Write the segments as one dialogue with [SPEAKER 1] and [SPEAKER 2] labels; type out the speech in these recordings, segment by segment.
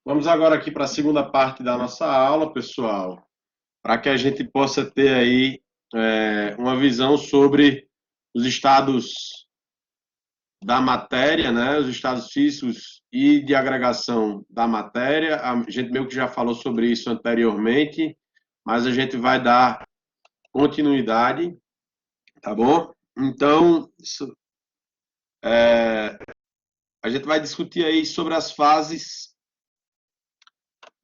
[SPEAKER 1] Vamos agora aqui para a segunda parte da nossa aula, pessoal, para que a gente possa ter aí uma visão sobre os estados da matéria, né, os estados físicos e de agregação da matéria. A gente meio que já falou sobre isso anteriormente, mas a gente vai dar continuidade, tá bom? Então, a gente vai discutir aí sobre as fases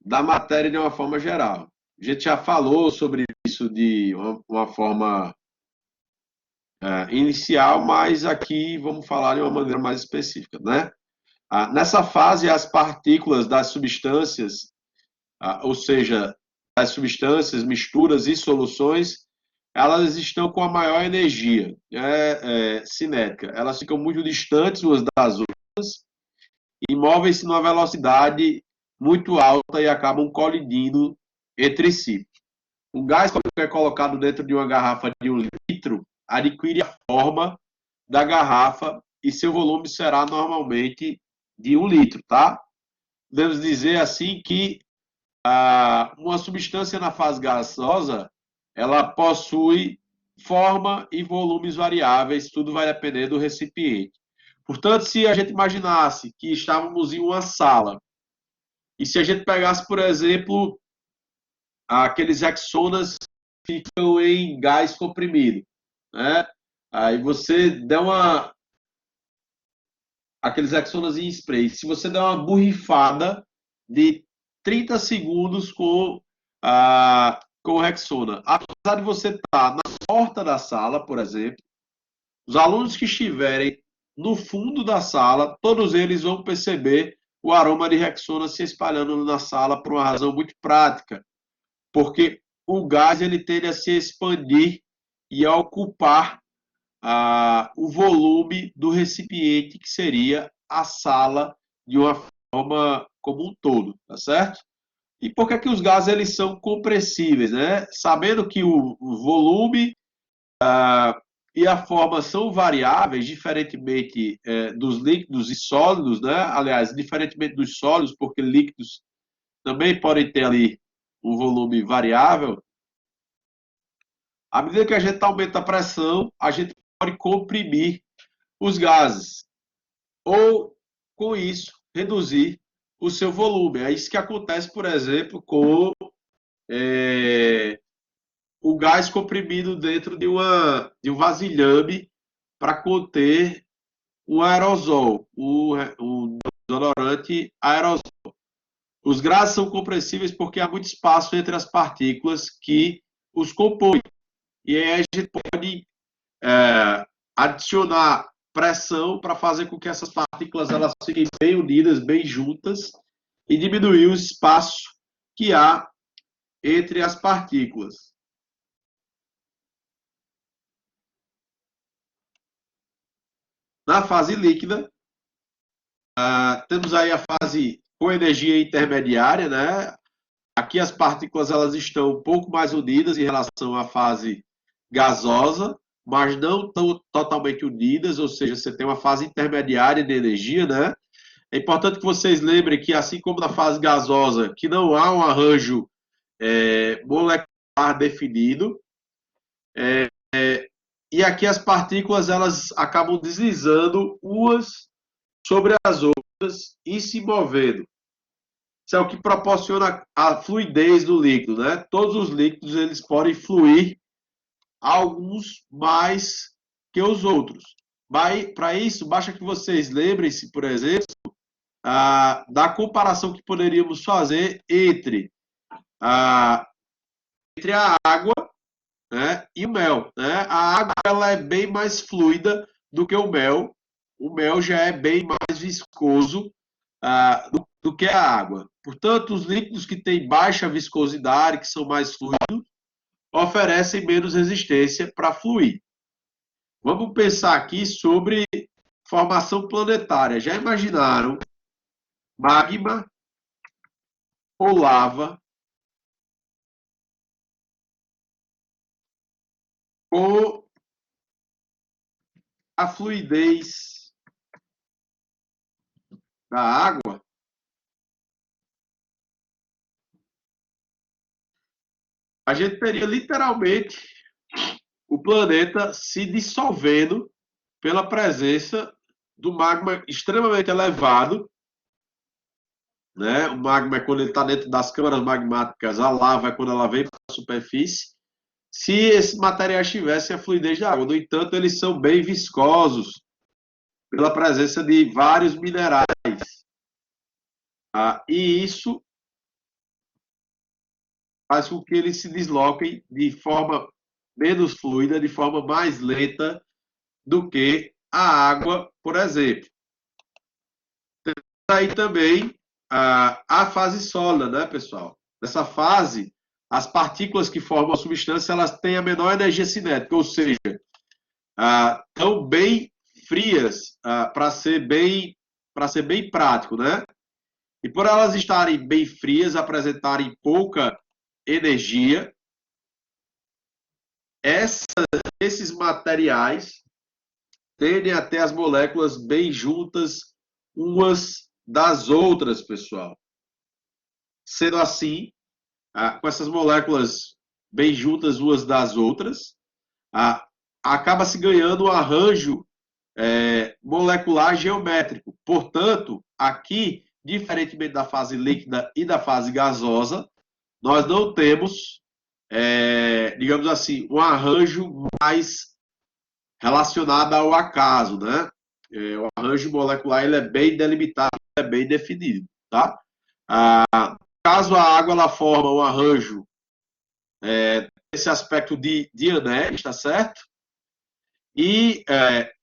[SPEAKER 1] da matéria de uma forma geral. A gente já falou sobre isso de uma forma inicial, mas aqui vamos falar de uma maneira mais específica, né? Nessa fase, as partículas das substâncias, ou seja, as substâncias, misturas e soluções, elas estão com a maior energia cinética. Elas ficam muito distantes umas das outras e movem-se numa velocidade muito alta e acabam colidindo entre si. O gás, quando é colocado dentro de uma garrafa de 1 litro, adquire a forma da garrafa e seu volume será normalmente de 1 litro, tá? Podemos dizer assim que uma substância na fase gasosa, ela possui forma e volumes variáveis, tudo vai depender do recipiente. Portanto, se a gente imaginasse que estávamos em uma sala, e se a gente pegasse, por exemplo, aqueles Rexonas ficam em gás comprimido, né? Aí você dá aqueles Rexonas em spray. Se você der uma borrifada de 30 segundos com o Rexona, apesar de você estar na porta da sala, por exemplo, os alunos que estiverem no fundo da sala, todos eles vão perceber o aroma de Rexona se espalhando na sala por uma razão muito prática, porque o gás ele tende a se expandir e a ocupar o volume do recipiente, que seria a sala, de uma forma como um todo, tá certo? E por que, que os gases eles são compressíveis, né? Sabendo que o volume e a forma são variáveis, diferentemente dos líquidos e sólidos, né? Aliás, diferentemente dos sólidos, porque líquidos também podem ter ali um volume variável. À medida que a gente aumenta a pressão, a gente pode comprimir os gases ou, com isso, reduzir o seu volume. É isso que acontece, por exemplo, com é, o gás comprimido dentro de um vasilhame para conter um aerosol, o desodorante aerosol. Os gases são compressíveis porque há muito espaço entre as partículas que os compõem. E aí a gente pode adicionar pressão para fazer com que essas partículas elas fiquem bem unidas, bem juntas e diminuir o espaço que há entre as partículas. Na fase líquida, temos aí a fase com energia intermediária, né? Aqui as partículas elas estão um pouco mais unidas em relação à fase gasosa, mas não tão totalmente unidas, ou seja, você tem uma fase intermediária de energia, né? É importante que vocês lembrem que, assim como na fase gasosa, que não há um arranjo molecular definido, e aqui as partículas elas acabam deslizando umas sobre as outras e se movendo. Isso é o que proporciona a fluidez do líquido, né? Todos os líquidos eles podem fluir, alguns mais que os outros. Para isso, basta que vocês lembrem-se, por exemplo, da comparação que poderíamos fazer a, entre a água, né, e o mel. Né? A água ela é bem mais fluida do que o mel. O mel já é bem mais viscoso do que a água. Portanto, os líquidos que têm baixa viscosidade, que são mais fluidos, oferecem menos resistência para fluir. Vamos pensar aqui sobre formação planetária. Já imaginaram magma ou lava com a fluidez da água? a gente teria literalmente o planeta se dissolvendo pela presença do magma extremamente elevado, né? O magma é quando ele está dentro das câmaras magmáticas, a lava é quando ela vem para a superfície. Se esses materiais tivessem a fluidez da água, no entanto, eles são bem viscosos pela presença de vários minerais. E isso faz com que eles se desloquem de forma menos fluida, de forma mais lenta do que a água, por exemplo. Aí também a fase sólida, né, pessoal? Nessa fase, as partículas que formam a substância, elas têm a menor energia cinética, ou seja, estão bem frias para ser bem prático, né? E por elas estarem bem frias, apresentarem pouca energia, esses materiais tendem a ter as moléculas bem juntas umas das outras, pessoal. Sendo assim, com essas moléculas bem juntas umas das outras, acaba se ganhando um arranjo molecular geométrico. Portanto, aqui, diferentemente da fase líquida e da fase gasosa, nós não temos, digamos assim, um arranjo mais relacionado ao acaso, né? O arranjo molecular ele é bem delimitado, é bem definido, tá? Caso a água ela forma um arranjo esse aspecto de anéis, tá certo? E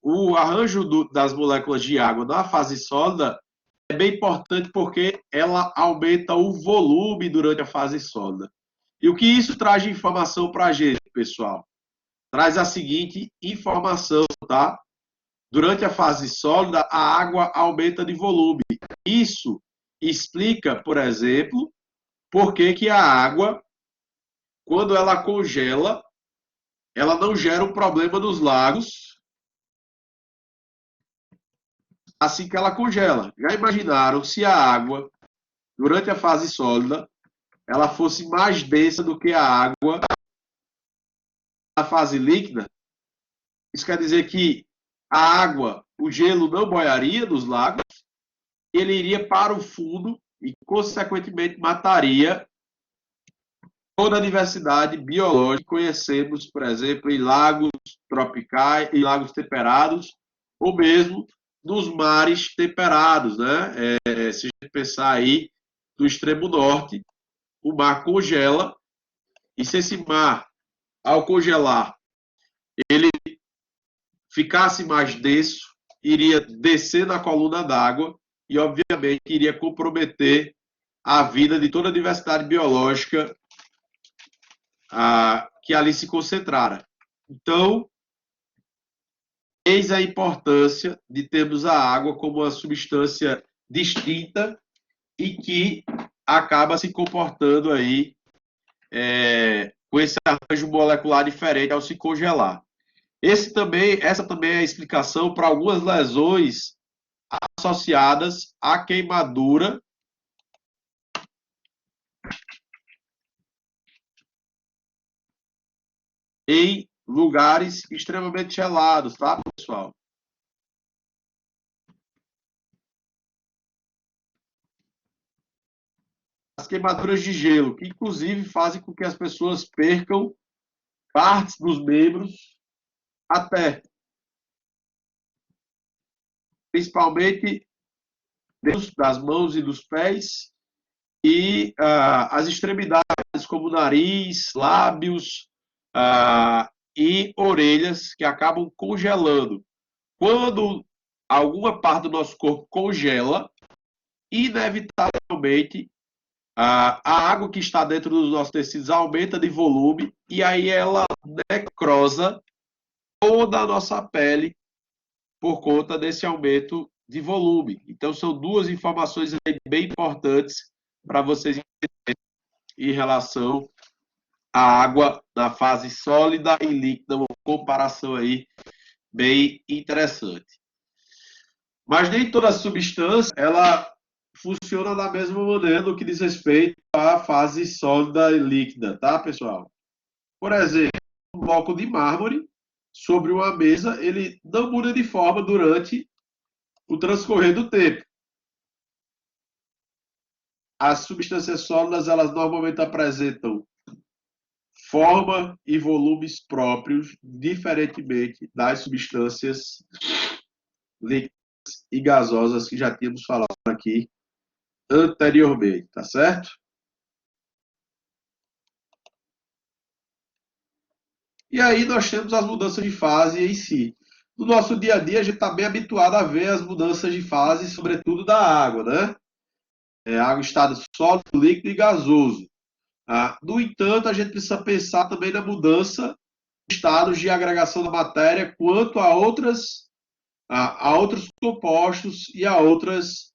[SPEAKER 1] o arranjo das moléculas de água na fase sólida é bem importante porque ela aumenta o volume durante a fase sólida. E o que isso traz de informação para a gente, pessoal? Traz a seguinte informação, tá? Durante a fase sólida, a água aumenta de volume. Isso explica, por exemplo, por que a água, quando ela congela, ela não gera um problema nos lagos assim que ela congela. Já imaginaram se a água, durante a fase sólida, ela fosse mais densa do que a água na fase líquida? Isso quer dizer que a água, o gelo não boiaria nos lagos, ele iria para o fundo e, consequentemente, mataria toda a diversidade biológica que conhecemos, por exemplo, em lagos tropicais, em lagos temperados, ou mesmo nos mares temperados, né? Se a gente pensar aí do extremo norte, o mar congela, e se esse mar, ao congelar, ele ficasse mais denso, iria descer na coluna d'água e, obviamente, iria comprometer a vida de toda a diversidade biológica que ali se concentrara. Então, eis a importância de termos a água como uma substância distinta e que acaba se comportando aí com esse arranjo molecular diferente ao se congelar. Essa também é a explicação para algumas lesões associadas à queimadura em lugares extremamente gelados, tá, pessoal? As queimaduras de gelo, que inclusive fazem com que as pessoas percam partes dos membros até, principalmente das mãos e dos pés, e as extremidades, como o nariz, lábios e orelhas, que acabam congelando. Quando alguma parte do nosso corpo congela, inevitavelmente a água que está dentro dos nossos tecidos aumenta de volume e aí ela necrosa toda a nossa pele por conta desse aumento de volume. Então, são duas informações bem importantes para vocês entenderem em relação à água na fase sólida e líquida, uma comparação aí bem interessante. Mas nem toda substância ela funciona da mesma maneira no que diz respeito à fase sólida e líquida, tá, pessoal? Por exemplo, um bloco de mármore sobre uma mesa, ele não muda de forma durante o transcorrer do tempo. As substâncias sólidas, elas normalmente apresentam forma e volumes próprios, diferentemente das substâncias líquidas e gasosas que já tínhamos falado aqui anteriormente, tá certo? E aí nós temos as mudanças de fase em si. No nosso dia a dia, a gente está bem habituado a ver as mudanças de fase, sobretudo da água, né? Água em estado sólido, líquido e gasoso. No entanto, a gente precisa pensar também na mudança de estados de agregação da matéria quanto a outros compostos e a outras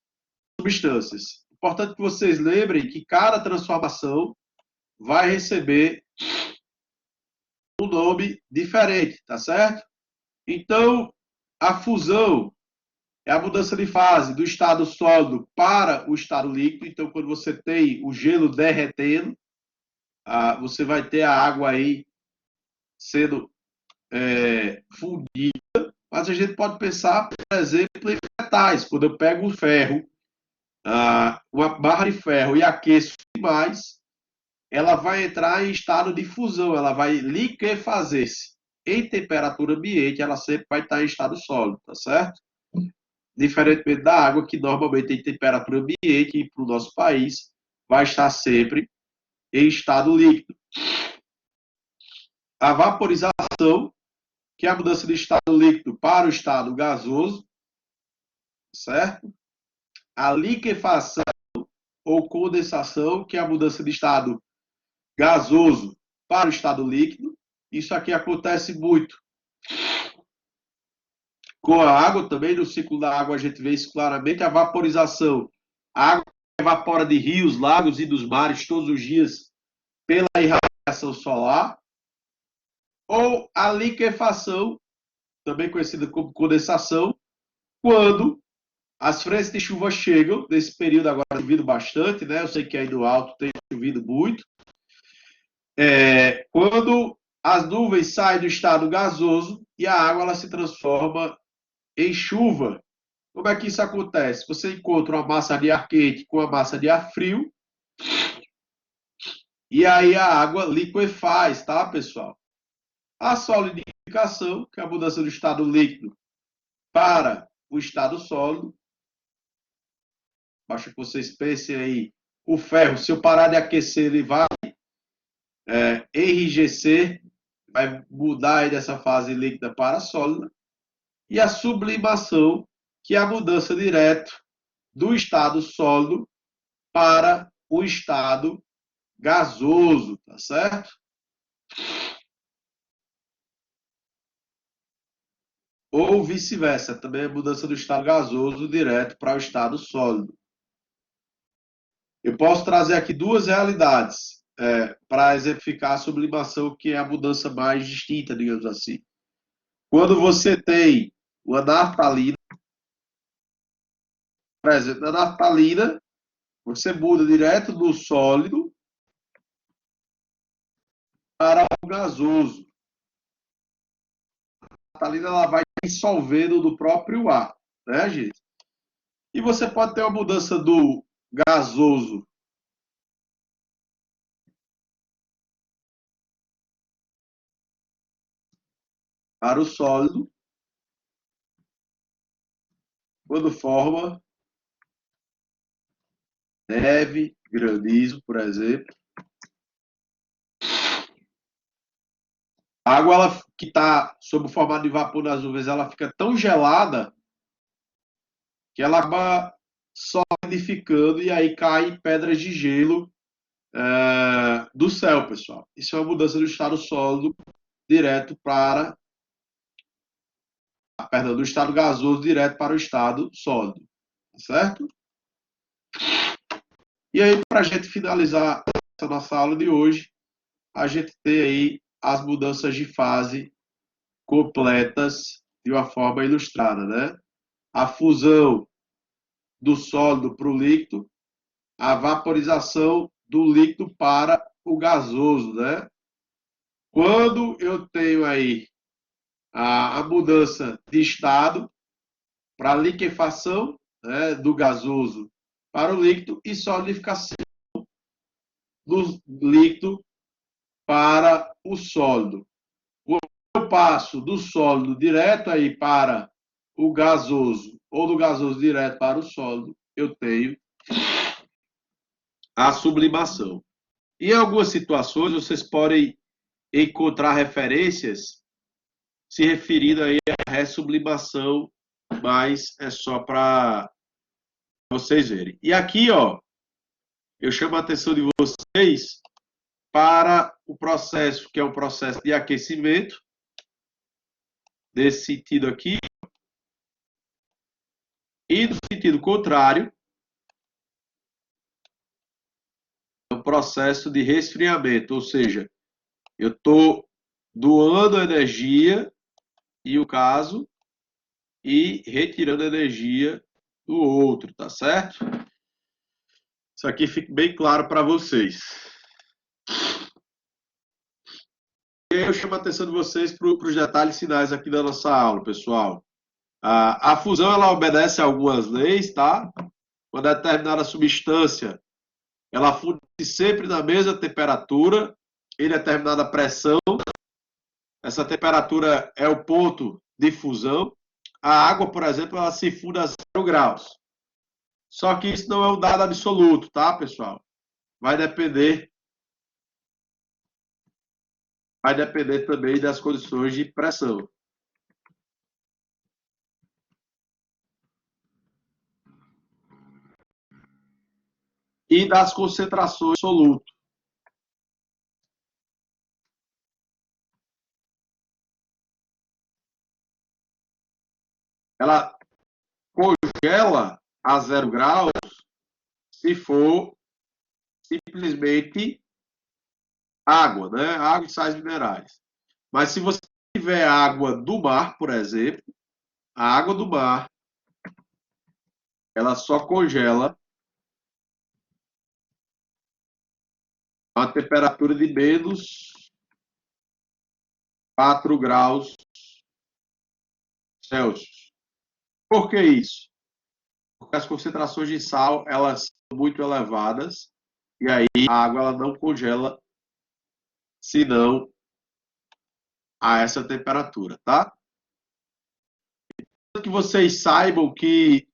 [SPEAKER 1] substâncias. Importante que vocês lembrem que cada transformação vai receber um nome diferente, tá certo? Então, a fusão é a mudança de fase do estado sólido para o estado líquido. Então, quando você tem o gelo derretendo, você vai ter a água aí sendo fundida. Mas a gente pode pensar, por exemplo, em metais. Quando eu pego um ferro, uma barra de ferro e aqueço demais, ela vai entrar em estado de fusão, ela vai liquefazer-se. Em temperatura ambiente, ela sempre vai estar em estado sólido, tá certo? Diferentemente da água, que normalmente em temperatura ambiente e para o nosso país, vai estar sempre em estado líquido. A vaporização, que é a mudança de estado líquido para o estado gasoso, certo? A liquefação ou condensação, que é a mudança de estado gasoso para o estado líquido. Isso aqui acontece muito com a água também, no ciclo da água a gente vê isso claramente, a vaporização. A água evapora de rios, lagos e dos mares todos os dias pela irradiação solar, ou a liquefação, também conhecida como condensação, quando as frentes de chuva chegam, nesse período agora chovido bastante, né? Eu sei que aí no alto tem chovido muito. Quando as nuvens saem do estado gasoso e a água ela se transforma em chuva. Como é que isso acontece? Você encontra uma massa de ar quente com uma massa de ar frio, e aí a água liquefaz, tá, pessoal? A solidificação, que é a mudança do estado líquido para o estado sólido. Basta que vocês pensem aí, o ferro, se eu parar de aquecer, ele vai enrijecer, vai mudar aí dessa fase líquida para sólida. E a sublimação, que é a mudança direta do estado sólido para o estado gasoso, tá certo? Ou vice-versa, também a mudança do estado gasoso direto para o estado sólido. Eu posso trazer aqui duas realidades para exemplificar a sublimação, que é a mudança mais distinta, digamos assim. Quando você tem uma naftalina, por exemplo, na naftalina, você muda direto do sólido para o gasoso. A naftalina ela vai dissolvendo no próprio ar, né, gente? E você pode ter uma mudança do gasoso para o sólido, quando forma neve, granizo, por exemplo. A água ela, que está sob o formato de vapor nas nuvens, ela fica tão gelada que ela acaba solidificando e aí cai pedras de gelo do céu, pessoal. Isso é uma mudança do estado sólido direto para, perdão, do estado gasoso direto para o estado sólido, certo? E aí, para a gente finalizar essa nossa aula de hoje, a gente tem aí as mudanças de fase completas de uma forma ilustrada, né? A fusão do sólido para o líquido, a vaporização do líquido para o gasoso, né? Quando eu tenho aí a mudança de estado para liquefação, né, do gasoso para o líquido e solidificação do líquido para o sólido. Quando eu passo do sólido direto aí para o gasoso ou do gasoso direto para o sólido, eu tenho a sublimação. Em algumas situações, vocês podem encontrar referências se referindo aí à ressublimação, mas é só para vocês verem. E aqui, ó, eu chamo a atenção de vocês para o processo, que é um processo de aquecimento, nesse sentido aqui, e no sentido contrário, é um processo de resfriamento, ou seja, eu estou doando energia, e o caso, e retirando energia do outro, tá certo? Isso aqui fica bem claro para vocês. E aí eu chamo a atenção de vocês para os detalhes finais aqui da nossa aula, pessoal. A fusão, ela obedece a algumas leis, tá? Uma determinada substância, ela funde sempre na mesma temperatura, em determinada pressão. Essa temperatura é o ponto de fusão. A água, por exemplo, ela se funde a 0 graus. Só que isso não é um dado absoluto, tá, pessoal? Vai depender também das condições de pressão. E das concentrações absolutas. Ela congela a 0 graus se for simplesmente água, né? Água e sais minerais. Mas se você tiver água do mar, por exemplo, a água do mar, ela só congela a temperatura de menos 4 graus Celsius. Por que isso? Porque as concentrações de sal, elas são muito elevadas e aí a água ela não congela senão a essa temperatura, tá? Que vocês saibam que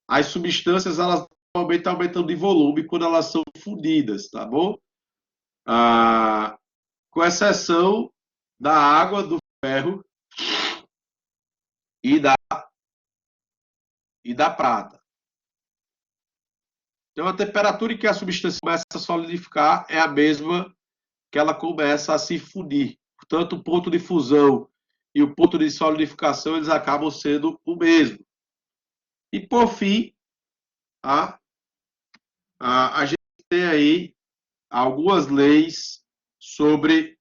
[SPEAKER 1] as substâncias elas normalmente estão aumentando de volume quando elas são fundidas, tá bom? Com exceção da água, do ferro e da prata. Então, a temperatura em que a substância começa a solidificar é a mesma que ela começa a se fundir. Portanto, o ponto de fusão e o ponto de solidificação, eles acabam sendo o mesmo. E, por fim, a gente tem aí algumas leis sobre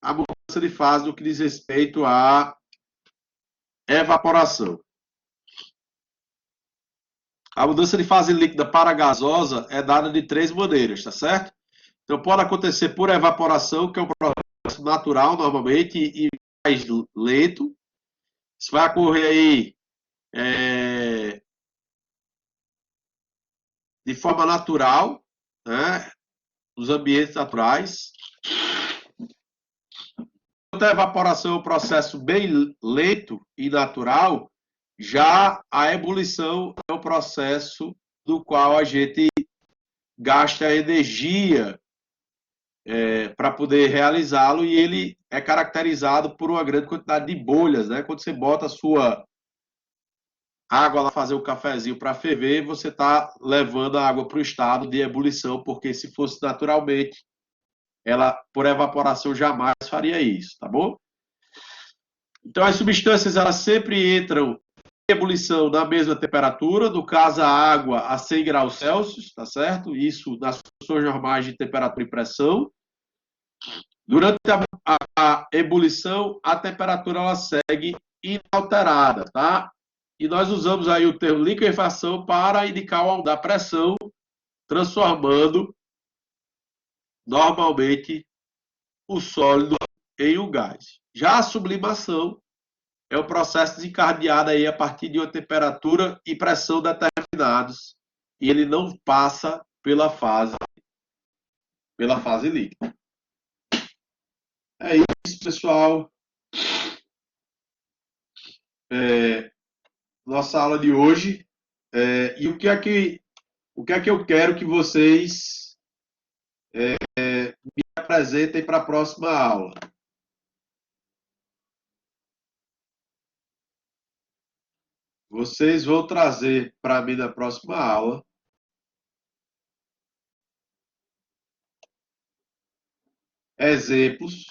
[SPEAKER 1] a mudança de fase no que diz respeito à evaporação. A mudança de fase líquida para gasosa é dada de 3 maneiras, tá certo? Então, pode acontecer por evaporação, que é um processo natural, normalmente, e mais lento. Isso vai ocorrer aí de forma natural, né, nos ambientes naturais. Enquanto a evaporação é um processo bem lento e natural, já a ebulição é um processo do qual a gente gasta energia para poder realizá-lo e ele é caracterizado por uma grande quantidade de bolhas, né? Quando você bota a sua água lá fazer o cafezinho para ferver, você está levando a água para o estado de ebulição, porque se fosse naturalmente, ela, por evaporação, jamais faria isso, tá bom? Então, as substâncias, elas sempre entram em ebulição na mesma temperatura, no caso, a água a 100 graus Celsius, tá certo? Isso nas condições normais de temperatura e pressão. Durante a ebulição, a temperatura, ela segue inalterada, tá? E nós usamos aí o termo liquefação para indicar o aumento da pressão, transformando normalmente o sólido em um gás. Já a sublimação é o processo desencadeado aí a partir de uma temperatura e pressão determinados, e ele não passa pela fase líquida. É isso, pessoal. Nossa aula de hoje. E o que é que eu quero que vocês me apresentem para a próxima aula? Vocês vão trazer para mim na próxima aula exemplos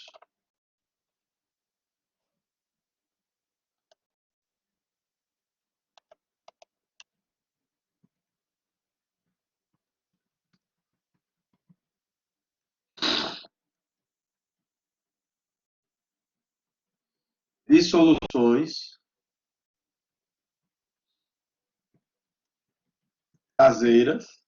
[SPEAKER 1] de soluções caseiras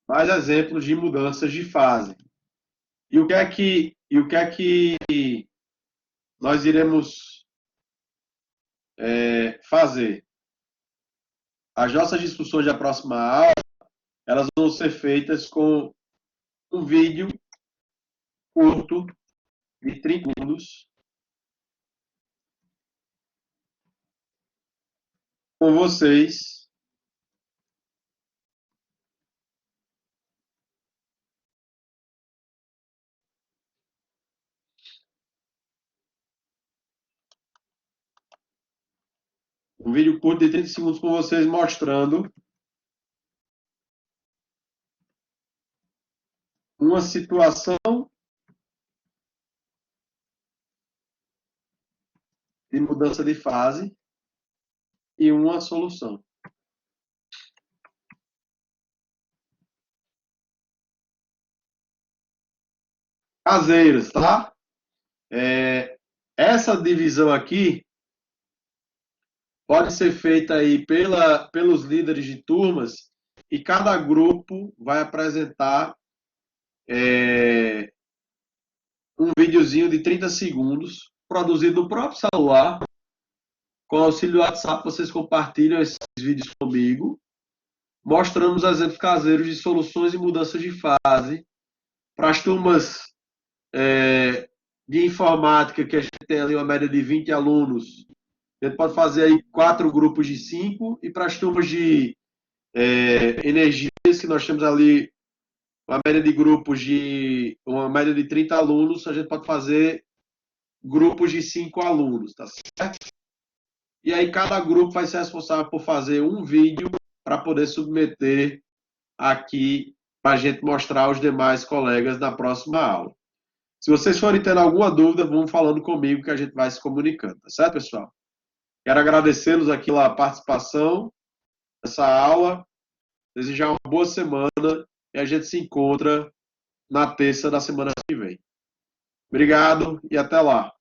[SPEAKER 1] mais exemplos de mudanças de fase. E o que é que nós iremos fazer? As nossas discussões da próxima aula, elas vão ser feitas com um vídeo curto de 30 segundos com vocês um vídeo curto de 30 segundos com vocês mostrando uma situação de mudança de fase e uma solução. Caseiros, tá? Essa divisão aqui pode ser feita aí pelos líderes de turmas e cada grupo vai apresentar um videozinho de 30 segundos produzido no próprio celular. Com auxílio do WhatsApp, vocês compartilham esses vídeos comigo, mostrando os exemplos caseiros de soluções e mudanças de fase para as turmas de informática, que a gente tem ali uma média de 20 alunos. A gente pode fazer aí 4 grupos de 5, e para as turmas de energias, que nós temos ali uma média de 30 alunos, a gente pode fazer grupos de 5 alunos, tá certo? E aí cada grupo vai ser responsável por fazer um vídeo para poder submeter aqui para a gente mostrar aos demais colegas na próxima aula. Se vocês forem tendo alguma dúvida, vão falando comigo que a gente vai se comunicando, tá certo, pessoal? Quero agradecê-los aqui pela participação nessa aula, desejar uma boa semana e a gente se encontra na terça da semana que vem. Obrigado e até lá.